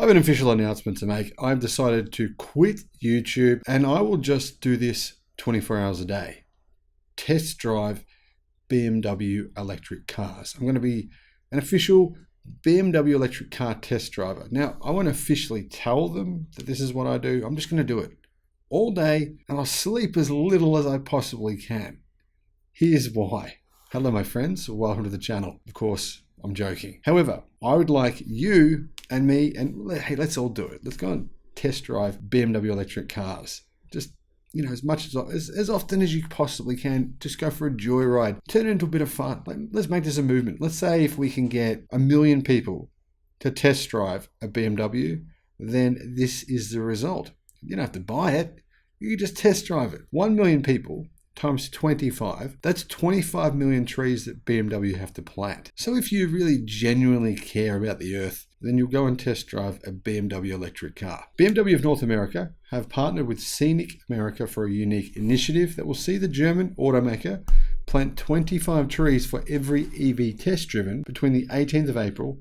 I have an official announcement to make. I've decided to quit YouTube and I will just do this 24 hours a day. Test drive BMW electric cars. I'm going to be an official BMW electric car test driver. Now, I won't officially tell them that this is what I do. I'm just going to do it all day and I'll sleep as little as I possibly can. Here's why. Hello, my friends. Welcome to the channel. Of course, I'm joking. However, I would like you and me, and hey, let's all do it. Let's go and test drive BMW electric cars. Just, as much as often as you possibly can, just go for a joyride. Turn it into a bit of fun. Let's make this a movement. Let's say if we can get 1 million people to test drive a BMW, then this is the result. You don't have to buy it. You can just test drive it. 1 million people times 25, that's 25 million trees that BMW have to plant. So if you really genuinely care about the earth, then you'll go and test drive a BMW electric car. BMW of North America have partnered with Scenic America for a unique initiative that will see the German automaker plant 25 trees for every EV test driven between the 18th of April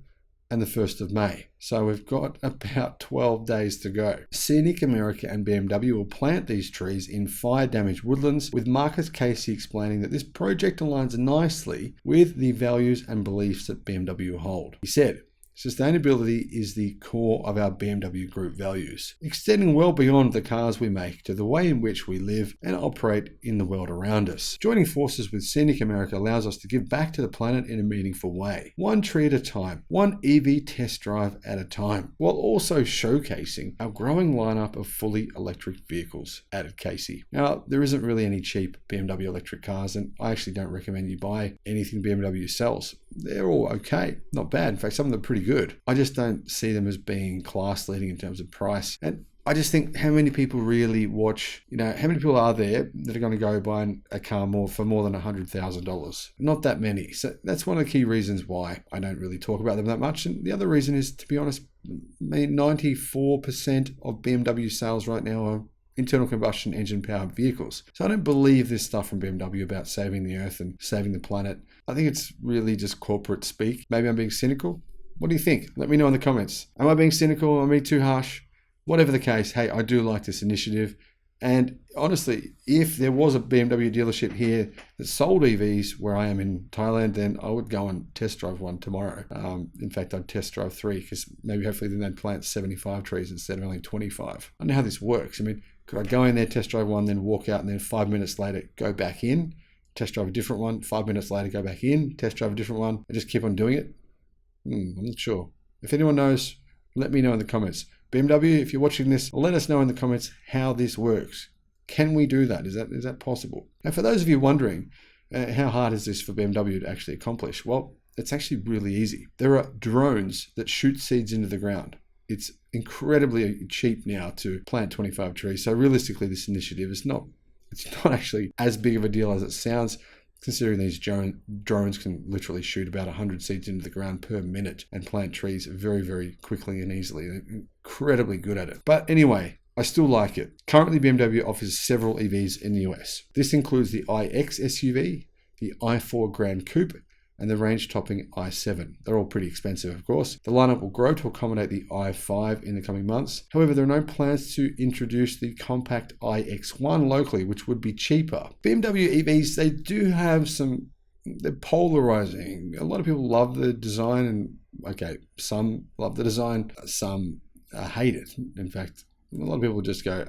and the 1st of May. So we've got about 12 days to go. Scenic America and BMW will plant these trees in fire-damaged woodlands, with Marcus Casey explaining that this project aligns nicely with the values and beliefs that BMW hold. He said, "Sustainability is the core of our BMW Group values, extending well beyond the cars we make to the way in which we live and operate in the world around us. Joining forces with Scenic America allows us to give back to the planet in a meaningful way, one tree at a time, one EV test drive at a time, while also showcasing our growing lineup of fully electric vehicles," added Casey. Now, there isn't really any cheap BMW electric cars, and I actually don't recommend you buy anything BMW sells. They're all okay, not bad. In fact, some of them are pretty good. I just don't see them as being class leading in terms of price. And I just think, how many people really watch, how many people are there that are going to go buy a car for more than $100,000? Not that many. So that's one of the key reasons why I don't really talk about them that much. And the other reason is, to be honest, 94% of BMW sales right now are internal combustion engine powered vehicles. So I don't believe this stuff from BMW about saving the earth and saving the planet. I think it's really just corporate speak. Maybe I'm being cynical. What do you think? Let me know in the comments. Am I being cynical? Am I being too harsh? Whatever the case, hey, I do like this initiative. And honestly, if there was a BMW dealership here that sold EVs where I am in Thailand, then I would go and test drive one tomorrow. In fact, I'd test drive 3 because maybe hopefully then they'd plant 75 trees instead of only 25. I don't know how this works. Could I go in there, test drive one, then walk out, and then 5 minutes later go back in, test drive a different one, 5 minutes later go back in, test drive a different one, and just keep on doing it? I'm not sure. If anyone knows, let me know in the comments. BMW, if you're watching this, let us know in the comments how this works. Can we do that? Is that possible? And for those of you wondering, how hard is this for BMW to actually accomplish? Well, it's actually really easy. There are drones that shoot seeds into the ground. It's incredibly cheap now to plant 25 trees. So realistically, this initiative is not actually as big of a deal as it sounds, considering these drones can literally shoot about 100 seeds into the ground per minute and plant trees very, very quickly and easily. They're incredibly good at it. But anyway, I still like it. Currently, BMW offers several EVs in the US. This includes the iX SUV, the i4 Grand Coupe, and the range-topping i7. They're all pretty expensive, of course. The lineup will grow to accommodate the i5 in the coming months. However, there are no plans to introduce the compact iX1 locally, which would be cheaper. BMW EVs, they do have they're polarizing. A lot of people love the design, and some love the design, some hate it. In fact, a lot of people just go,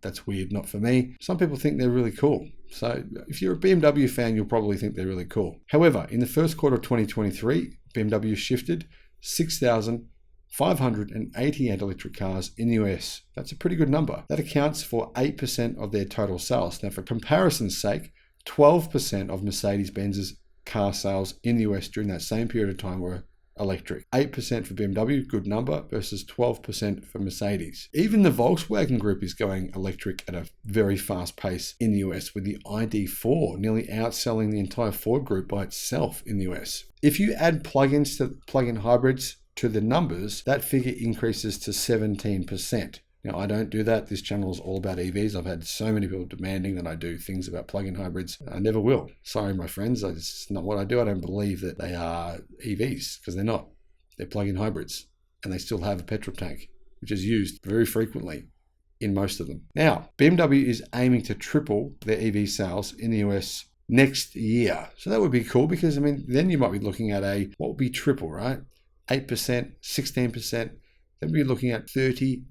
that's weird, not for me. Some people think they're really cool. So if you're a BMW fan, you'll probably think they're really cool. However, in the first quarter of 2023, BMW shifted 6,588 electric cars in the US. That's a pretty good number. That accounts for 8% of their total sales. Now, for comparison's sake, 12% of Mercedes-Benz's car sales in the US during that same period of time were electric. 8% for BMW, good number, versus 12% for Mercedes. Even the Volkswagen Group is going electric at a very fast pace in the US, with the ID.4 nearly outselling the entire Ford Group by itself in the US. If you add plug-in hybrids to the numbers, that figure increases to 17%. Now, I don't do that. This channel is all about EVs. I've had so many people demanding that I do things about plug-in hybrids. I never will. Sorry, my friends. It's not what I do. I don't believe that they are EVs, because they're not. They're plug-in hybrids. and they still have a petrol tank, which is used very frequently in most of them. Now, BMW is aiming to triple their EV sales in the US next year. So that would be cool because, I mean, then you might be looking at what would be triple, right? 8%, 16%. Then we're looking at 32%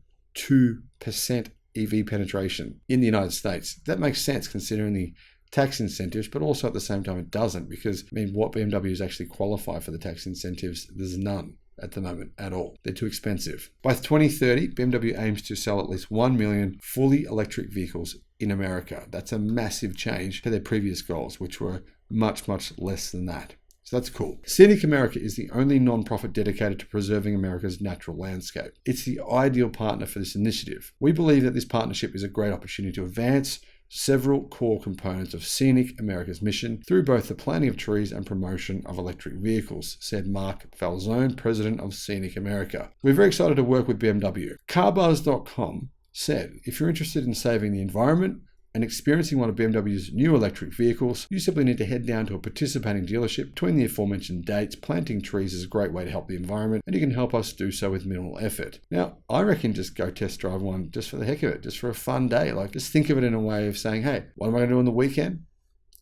EV penetration in the United States. That makes sense considering the tax incentives, but also at the same time it doesn't, because I mean, what BMWs actually qualify for the tax incentives, there's none at the moment at all. They're too expensive. By 2030, BMW aims to sell at least 1 million fully electric vehicles in America. That's a massive change to their previous goals, which were much, much less than that. So that's cool. Scenic America is the only non-profit dedicated to preserving America's natural landscape. It's the ideal partner for this initiative. We believe that this partnership is a great opportunity to advance several core components of Scenic America's mission through both the planting of trees and promotion of electric vehicles, said Mark Falzone, president of Scenic America. We're very excited to work with BMW. Carbuzz.com said, if you're interested in saving the environment and experiencing one of BMW's new electric vehicles, you simply need to head down to a participating dealership between the aforementioned dates. Planting trees is a great way to help the environment, and you can help us do so with minimal effort. Now, I reckon just go test drive one just for the heck of it, just for a fun day. Like, just think of it in a way of saying, hey, what am I going to do on the weekend?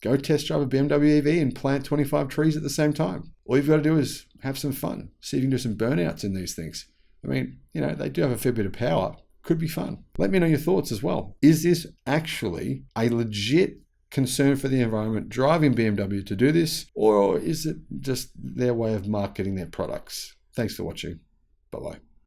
Go test drive a BMW EV and plant 25 trees at the same time. All you've got to do is have some fun. See if you can do some burnouts in these things. I mean, they do have a fair bit of power. Could be fun. Let me know your thoughts as well. Is this actually a legit concern for the environment driving BMW to do this, or is it just their way of marketing their products? Thanks for watching. Bye-bye.